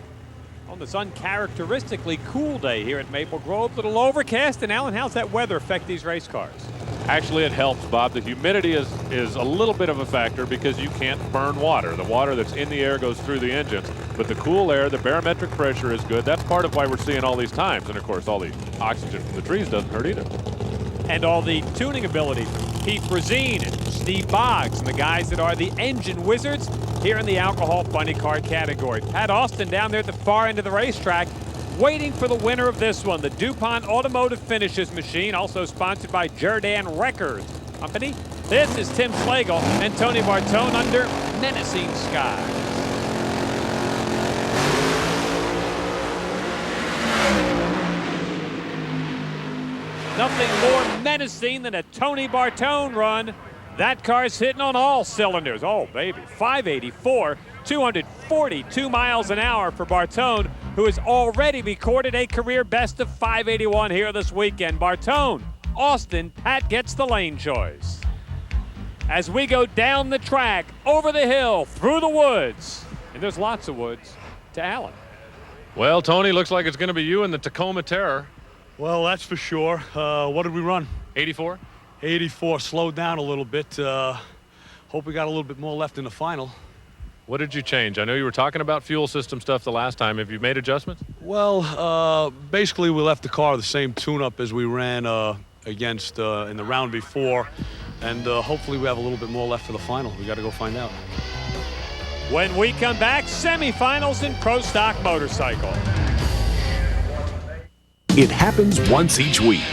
on this uncharacteristically cool day here at Maple Grove. Little overcast. And Alan, how's that weather affect these race cars? Actually, it helps, Bob. The humidity is a little bit of a factor because you can't burn water. The water that's in the air goes through the engines, but the cool air, the barometric pressure is good. That's part of why we're seeing all these times. And, of course, all the oxygen from the trees doesn't hurt either. And all the tuning ability from Pete Brazine and Steve Boggs and the guys that are the engine wizards here in the alcohol funny car category. Pat Austin down there at the far end of the racetrack waiting for the winner of this one, the DuPont Automotive Finishes machine, also sponsored by Jerdan Records Company. This is Tim Slagle and Tony Bartone under menacing skies. Nothing more menacing than a Tony Bartone run. That car's hitting on all cylinders. Oh, baby, 584, 242 miles an hour for Bartone, who has already recorded a career best of 581 here this weekend. Bartone, Austin, Pat gets the lane choice. As we go down the track, over the hill, through the woods, and there's lots of woods, to Allen. Well, Tony, looks like it's going to be you in the Tacoma Terror. Well, that's for sure. What did we run? 84? 84. Slowed down a little bit. Hope we got a little bit more left in the final. What did you change? I know you were talking about fuel system stuff the last time. Have you made adjustments? Well, basically we left the car the same tune-up as we ran against in the round before. And hopefully we have a little bit more left for the final. We got to go find out. When we come back, semifinals in Pro Stock Motorcycle. It happens once each week.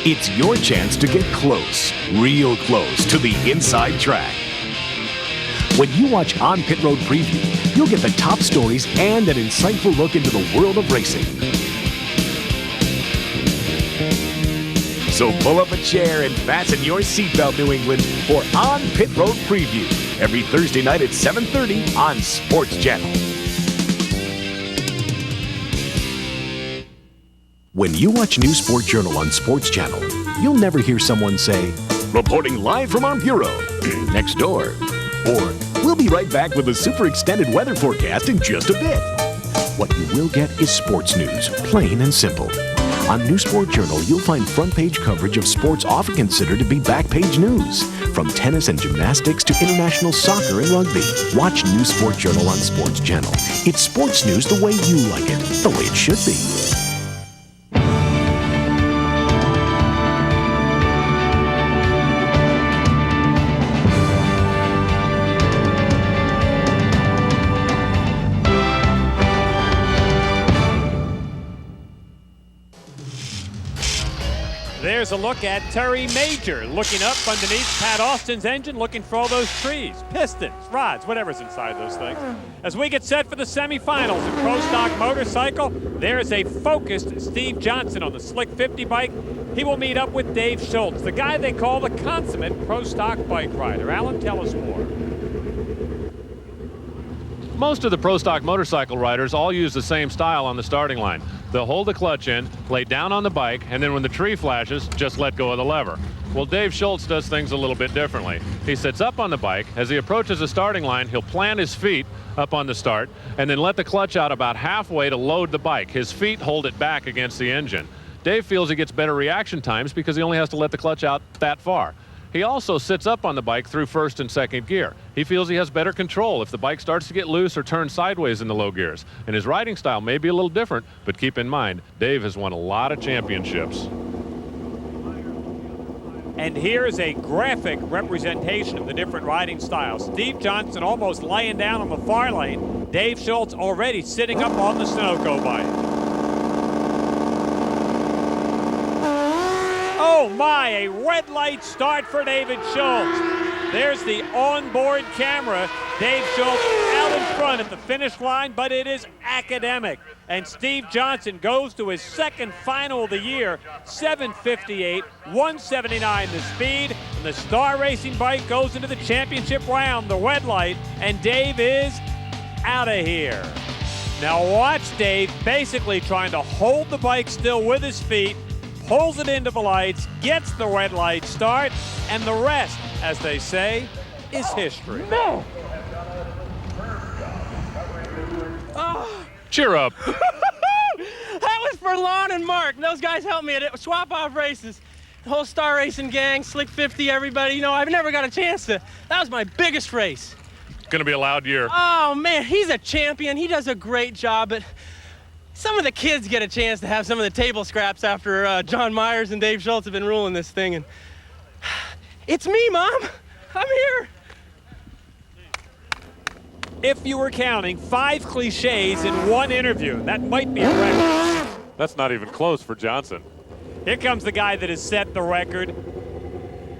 It's your chance to get close, real close to the inside track. When you watch On Pit Road Preview, you'll get the top stories and an insightful look into the world of racing. So pull up a chair and fasten your seatbelt, New England, for On Pit Road Preview every Thursday night at 7:30 on Sports Channel. When you watch News Sport Journal on Sports Channel, you'll never hear someone say, "Reporting live from our bureau, next door," or "We'll be right back with a super extended weather forecast in just a bit." What you will get is sports news, plain and simple. On News Sport Journal, you'll find front-page coverage of sports often considered to be back-page news, from tennis and gymnastics to international soccer and rugby. Watch News Sport Journal on Sports Channel. It's sports news the way you like it, the way it should be. There's a look at Terry Major looking up underneath Pat Austin's engine, looking for all those trees, pistons, rods, whatever's inside those things. As we get set for the semifinals in Pro Stock Motorcycle, there is a focused Steve Johnson on the Slick 50 bike. He will meet up with Dave Schultz, the guy they call the consummate Pro Stock bike rider. Alan, tell us more. Most of the Pro Stock motorcycle riders all use the same style on the starting line. They'll hold the clutch in, lay down on the bike, and then when the tree flashes, just let go of the lever. Well, Dave Schultz does things a little bit differently. He sits up on the bike. As he approaches the starting line, he'll plant his feet up on the start and then let the clutch out about halfway to load the bike. His feet hold it back against the engine. Dave feels he gets better reaction times because he only has to let the clutch out that far. He also sits up on the bike through first and second gear. He feels he has better control if the bike starts to get loose or turn sideways in the low gears. And his riding style may be a little different, but keep in mind, Dave has won a lot of championships. And here's a graphic representation of the different riding styles. Steve Johnson almost laying down on the far lane. Dave Schultz already sitting up on the Sunoco bike. Oh my, a red light start for David Schultz. There's the onboard camera. Dave Schultz out in front at the finish line, but it is academic. And Steve Johnson goes to his second final of the year, 7:58, 179 the speed. And the Star Racing bike goes into the championship round, the red light, and Dave is out of here. Now watch Dave basically trying to hold the bike still with his feet, pulls it into the lights, gets the red light start, and the rest, as they say, is history. No! Cheer up. That was for Lon and Mark. Those guys helped me at Swap Off Races. The whole Star Racing gang, Slick 50, everybody. You know, I've never got a chance to. That was my biggest race. Going to be a loud year. Oh, man, he's a champion. He does a great job, but some of the kids get a chance to have some of the table scraps after John Myers and Dave Schultz have been ruling this thing. And it's me, Mom. I'm here. If you were counting 5 cliches in one interview, that might be a record. That's not even close for Johnson. Here comes the guy that has set the record.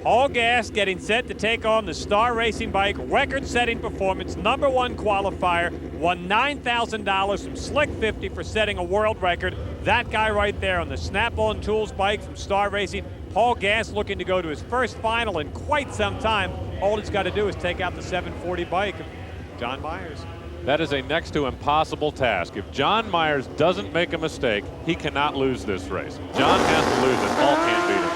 Paul Gass getting set to take on the Star Racing Bike record-setting performance, #1 qualifier, won $9,000 from Slick 50 for setting a world record. That guy right there on the Snap-on Tools bike from Star Racing. Paul Gass looking to go to his first final in quite some time. All he's got to do is take out the 740 bike of John Myers. That is a next to impossible task. If John Myers doesn't make a mistake, he cannot lose this race. John has to lose it. Paul can't beat him.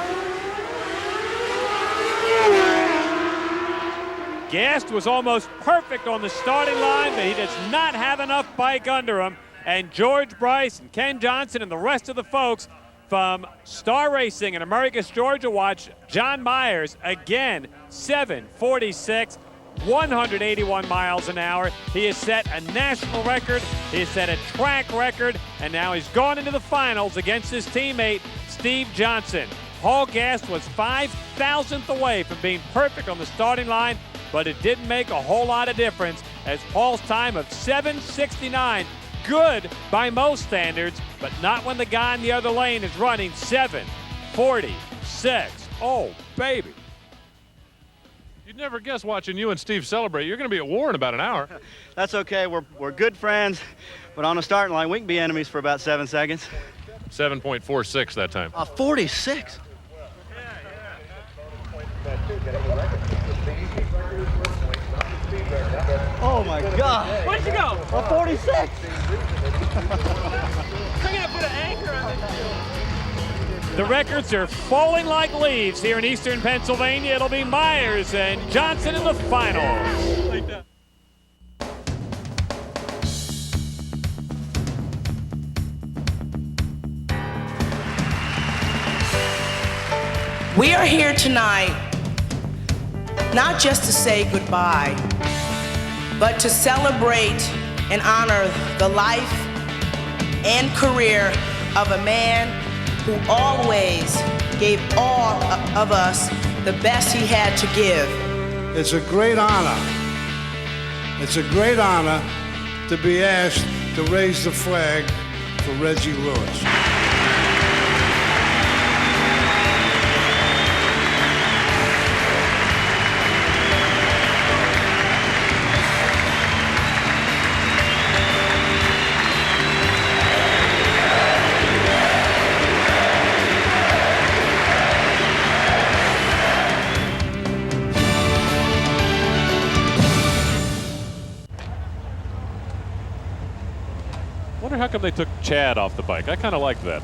Gast was almost perfect on the starting line, but he does not have enough bike under him. And George Bryce and Ken Johnson and the rest of the folks from Star Racing in Americus, Georgia, watch John Myers again, 7:46, 181 miles an hour. He has set a national record, he has set a track record, and now he's gone into the finals against his teammate, Steve Johnson. Paul Gast was 5,000th away from being perfect on the starting line, but it didn't make a whole lot of difference as Paul's time of 7:69, good by most standards, but not when the guy in the other lane is running 7:46. Oh, baby. You'd never guess watching you and Steve celebrate. You're going to be at war in about an hour. That's okay. We're good friends, but on the starting line, we can be enemies for about 7 seconds. 7.46 that time. 46. Oh my God! Where'd you go? 46. I'm gonna put an anchor on it. The records are falling like leaves here in eastern Pennsylvania. It'll be Myers and Johnson in the finals. Like that. We are here tonight not just to say goodbye, but to celebrate and honor the life and career of a man who always gave all of us the best he had to give. It's a great honor. It's a great honor to be asked to raise the flag for Reggie Lewis. How come they took Chad off the bike? I kind of like that.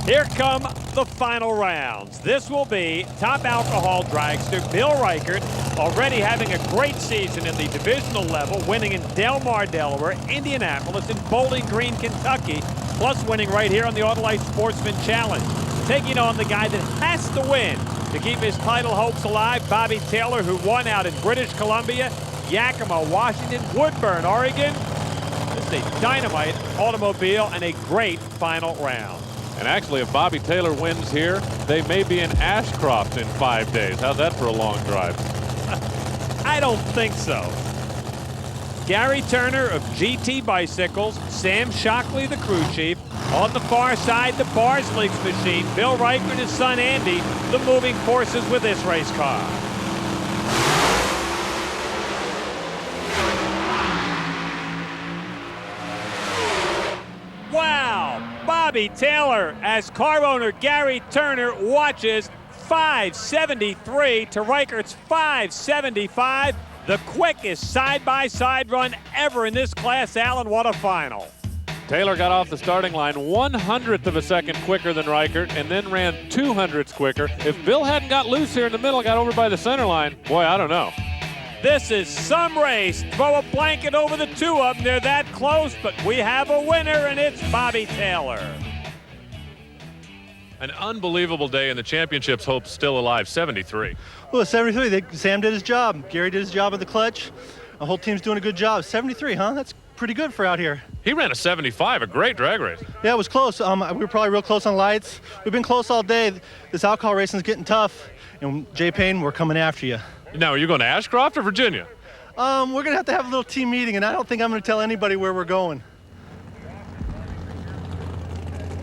Here come the final rounds. This will be top alcohol dragster Bill Reichert, already having a great season in the divisional level, winning in Del Mar, Delaware, Indianapolis, and Bowling Green, Kentucky, plus winning right here on the Autolite Sportsman Challenge. Taking on the guy that has to win to keep his title hopes alive, Bobby Taylor, who won out in British Columbia, Yakima, Washington, Woodburn, Oregon. This is a dynamite automobile and a great final round. And actually, if Bobby Taylor wins here, they may be in Ashcroft in 5 days. How's that for a long drive? I don't think so. Gary Turner of GT Bicycles, Sam Shockley, the crew chief. On the far side, the Bars Leagues machine, Bill Reichert and his son Andy, the moving forces with this race car. Wow, Bobby Taylor, as car owner Gary Turner watches 573 to Reichert's 575, the quickest side-by-side run ever in this class. Alan, what a final. Taylor got off the starting line 1/100th of a second quicker than Reichert and then ran 2/100ths quicker. If Bill hadn't got loose here in the middle, got over by the center line, boy, I don't know. This is some race. Throw a blanket over the two of them. They're that close, but we have a winner, and it's Bobby Taylor. An unbelievable day, and the championship's hope's still alive, 73. Well, 73, Sam did his job. Gary did his job at the clutch. The whole team's doing a good job. 73, huh? That's pretty good for out here. He ran a 75, a great drag race. Yeah, it was close. We were probably real close on lights. We've been close all day. This alcohol racing's getting tough. And Jay Payne, we're coming after you. Now, are you going to Ashcroft or Virginia? We're going to have a little team meeting, and I don't think I'm going to tell anybody where we're going.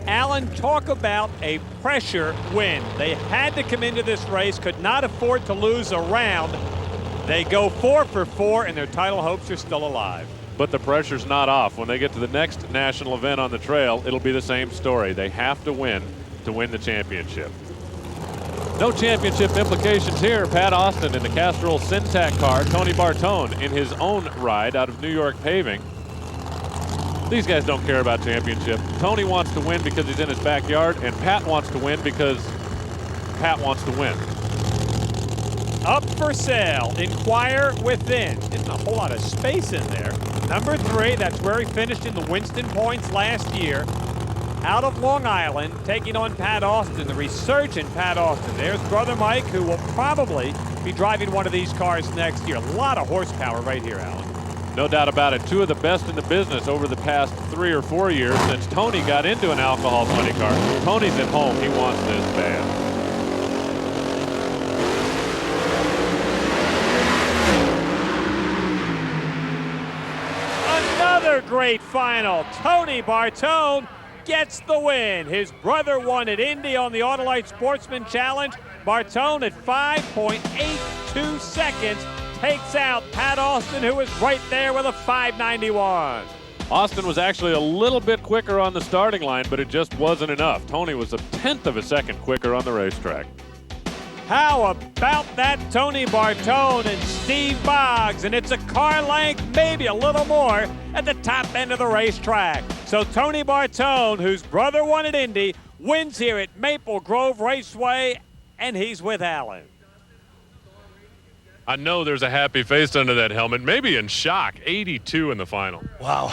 Alan, talk about a pressure win. They had to come into this race, could not afford to lose a round. They go 4 for 4, and their title hopes are still alive. But the pressure's not off. When they get to the next national event on the trail, it'll be the same story. They have to win the championship. No championship implications here. Pat Austin in the Castrol Syntac car. Tony Bartone in his own ride out of New York Paving. These guys don't care about championship. Tony wants to win because he's in his backyard, and Pat wants to win because Pat wants to win. Up for sale, inquire within. Isn't a whole lot of space in there. Number 3, that's where he finished in the Winston points last year. Out of Long Island, taking on Pat Austin, the resurgent Pat Austin. There's brother Mike, who will probably be driving one of these cars next year. A lot of horsepower right here, Alan. No doubt about it. 2 of the best in the business over the past 3 or 4 years since Tony got into an alcohol money car. Tony's at home. He wants this bad. Another great final. Tony Bartone gets the win. His brother won at Indy on the Autolite Sportsman Challenge. Bartone at 5.82 seconds takes out Pat Austin, who was right there with a 5.91. Austin was actually a little bit quicker on the starting line, but it just wasn't enough. Tony was 1/10 of a second quicker on the racetrack. How about that Tony Bartone and Steve Boggs? And it's a car length, maybe a little more, at the top end of the racetrack. So Tony Bartone, whose brother won at Indy, wins here at Maple Grove Raceway, and he's with Alan. I know there's a happy face under that helmet, maybe in shock. 82 in the final. Wow.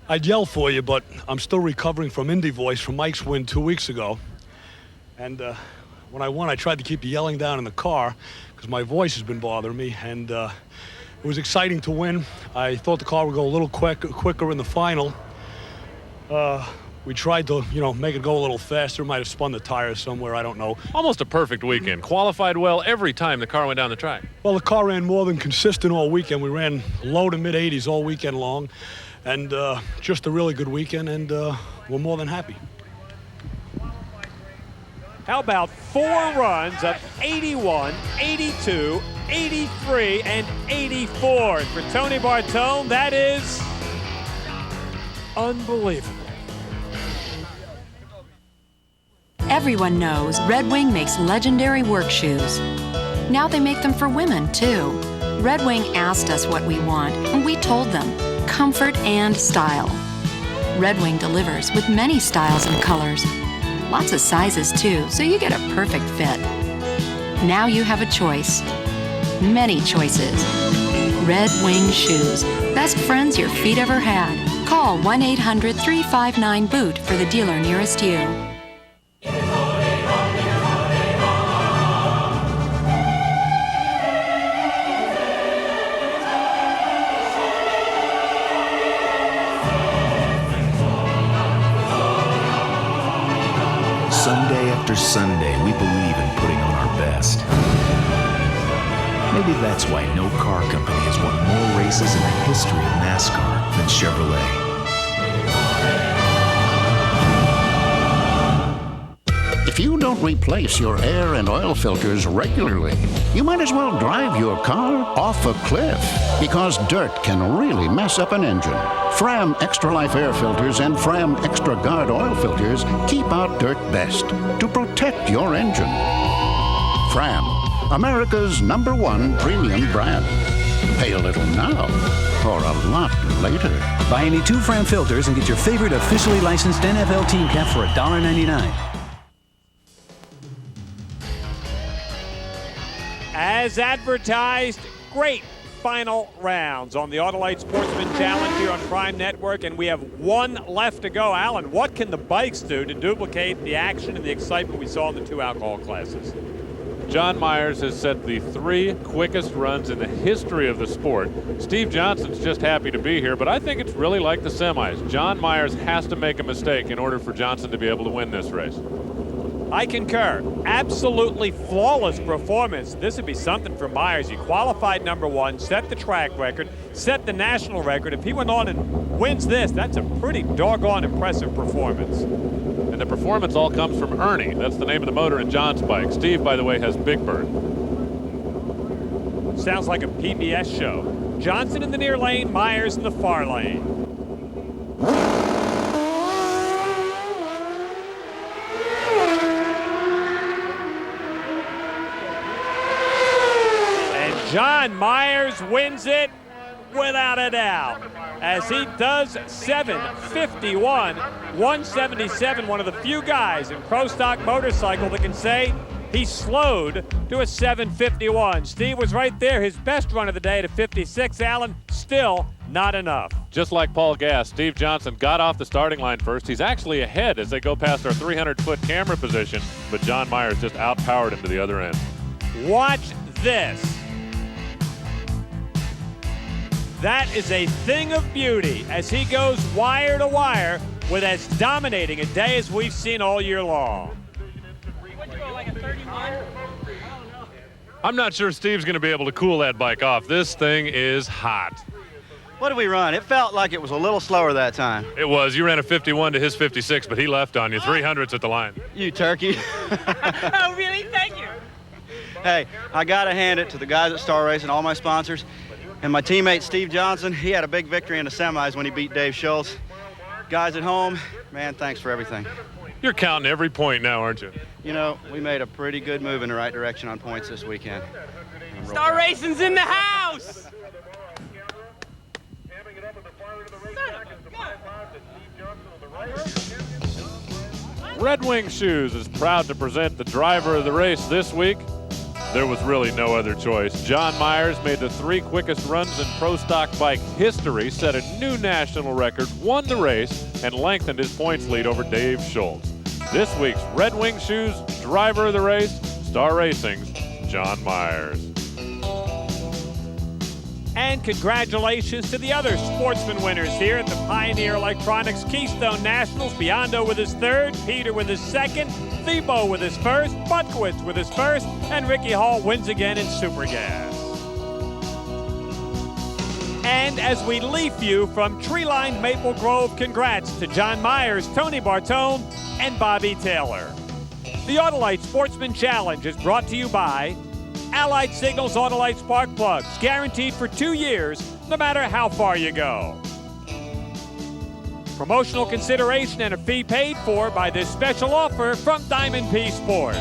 I'd yell for you, but I'm still recovering from Indy voice from Mike's win 2 weeks ago. And when I won, I tried to keep the yelling down in the car because my voice has been bothering me. And it was exciting to win. I thought the car would go a little quicker in the final. We tried to, make it go a little faster. Might have spun the tires somewhere, I don't know. Almost a perfect weekend. Qualified well every time the car went down the track. Well, the car ran more than consistent all weekend. We ran low to mid-80s all weekend long. And just a really good weekend, and we're more than happy. How about 4 runs of 81, 82, 83, and 84? For Tony Bartone, that is unbelievable. Everyone knows Red Wing makes legendary work shoes. Now they make them for women, too. Red Wing asked us what we want, and we told them comfort and style. Red Wing delivers with many styles and colors. Lots of sizes, too, so you get a perfect fit. Now you have a choice. Many choices. Red Wing Shoes. Best friends your feet ever had. Call 1-800-359-BOOT for the dealer nearest you. Sunday after Sunday, we believe in putting on our best. Maybe that's why no car company has won more races in the history of NASCAR than Chevrolet. If you don't replace your air and oil filters regularly, you might as well drive your car off a cliff, because dirt can really mess up an engine. Fram Extra Life air filters and Fram Extra Guard oil filters keep out dirt best to protect your engine. Fram, America's #1 premium brand. Pay a little now or a lot later. Buy any 2 Fram filters and get your favorite officially licensed NFL team cap for $1.99. As advertised, great final rounds on the Autolite Sportsman Challenge here on Prime Network, and we have one left to go. Alan, what can the bikes do to duplicate the action and the excitement we saw in the 2 alcohol classes? John Myers has set the 3 quickest runs in the history of the sport. Steve Johnson's just happy to be here, but I think it's really like the semis. John Myers has to make a mistake in order for Johnson to be able to win this race. I concur. Absolutely flawless performance. This would be something for Myers. He qualified #1, set the track record, set the national record. If he went on and wins this, that's a pretty doggone impressive performance. And the performance all comes from Ernie. That's the name of the motor in John's bike. Steve, by the way, has Big Bird. Sounds like a PBS show. Johnson in the near lane, Myers in the far lane. John Myers wins it without a doubt, as he does 7:51, 177, one of the few guys in pro stock motorcycle that can say he slowed to a 7:51. Steve was right there, his best run of the day at a 56. Alan, still not enough. Just like Paul Gass, Steve Johnson got off the starting line first. He's actually ahead as they go past our 300-foot camera position, but John Myers just outpowered him to the other end. Watch this. That is a thing of beauty as he goes wire to wire with as dominating a day as we've seen all year long. I'm not sure Steve's going to be able to cool that bike off. This thing is hot. What did we run? It felt like it was a little slower that time. It was. You ran a 51 to his 56, but he left on you. 300s at the line. You turkey. Oh, really? Thank you. Hey, I got to hand it to the guys at Star Racing, all my sponsors. And my teammate, Steve Johnson, he had a big victory in the semis when he beat Dave Schultz. Guys at home, man, thanks for everything. You're counting every point now, aren't you? You know, we made a pretty good move in the right direction on points this weekend. Star Racing's in the house! Red Wing Shoes is proud to present the driver of the race this week. There was really no other choice. John Myers made the 3 quickest runs in pro stock bike history, set a new national record, won the race, and lengthened his points lead over Dave Schultz. This week's Red Wing Shoes driver of the race, Star Racing's John Myers. And congratulations to the other sportsman winners here at the Pioneer Electronics Keystone Nationals. Biondo with his 3rd, Peter with his 2nd, Thebo with his 1st, Butkowitz with his 1st, and Ricky Hall wins again in Super Gas. And as we leaf you from tree-lined Maple Grove, congrats to John Myers, Tony Bartone, and Bobby Taylor. The Autolite Sportsman Challenge is brought to you by Allied Signals Autolite Spark Plugs, guaranteed for 2 years, no matter how far you go. Promotional consideration and a fee paid for by this special offer from Diamond P Sports.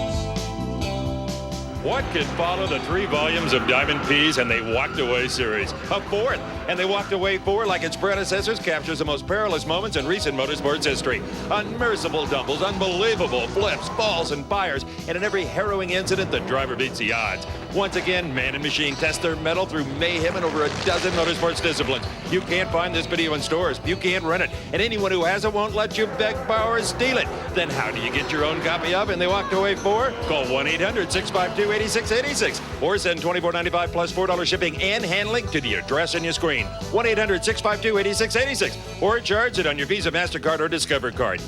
What could follow the 3 volumes of Diamond P's And They Walked Away series? A 4th, And They Walked Away 4, like its predecessors, captures the most perilous moments in recent motorsports history. Unmerciful tumbles, unbelievable flips, falls, and fires, and in every harrowing incident, the driver beats the odds. Once again, man and machine test their mettle through mayhem in over a dozen motorsports disciplines. You can't find this video in stores. You can't rent it. And anyone who has it won't let you beg, borrow, or steal it. Then how do you get your own copy of And They Walked Away 4? Call 1-800-652-8686 or send $24.95 plus $4 shipping and handling to the address on your screen. 1-800-652-8686 or charge it on your Visa, MasterCard, or Discover card.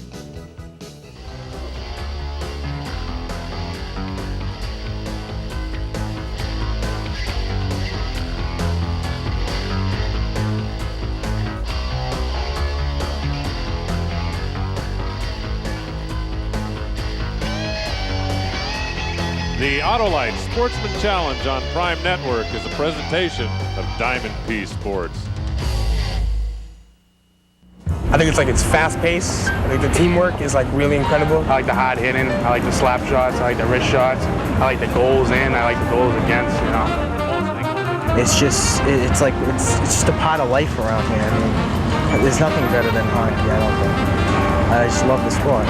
The Autolite Sportsman Challenge on Prime Network is a presentation of Diamond P Sports. I think it's fast-paced. I think the teamwork is really incredible. I like the hard hitting. I like the slap shots. I like the wrist shots. I like the goals in. I like the goals against. It's just a part of life around here. I mean, there's nothing better than hockey. I don't think. I just love the sport.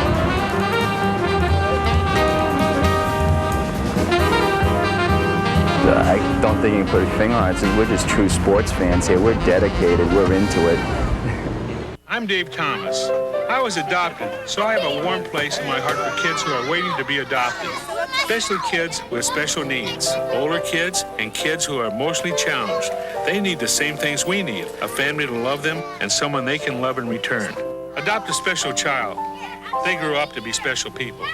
I don't think you can put a finger on it. We're just true sports fans here. We're dedicated. We're into it. I'm Dave Thomas. I was adopted, so I have a warm place in my heart for kids who are waiting to be adopted, especially kids with special needs, older kids, and kids who are emotionally challenged. They need the same things we need, a family to love them and someone they can love in return. Adopt a special child. They grew up to be special people.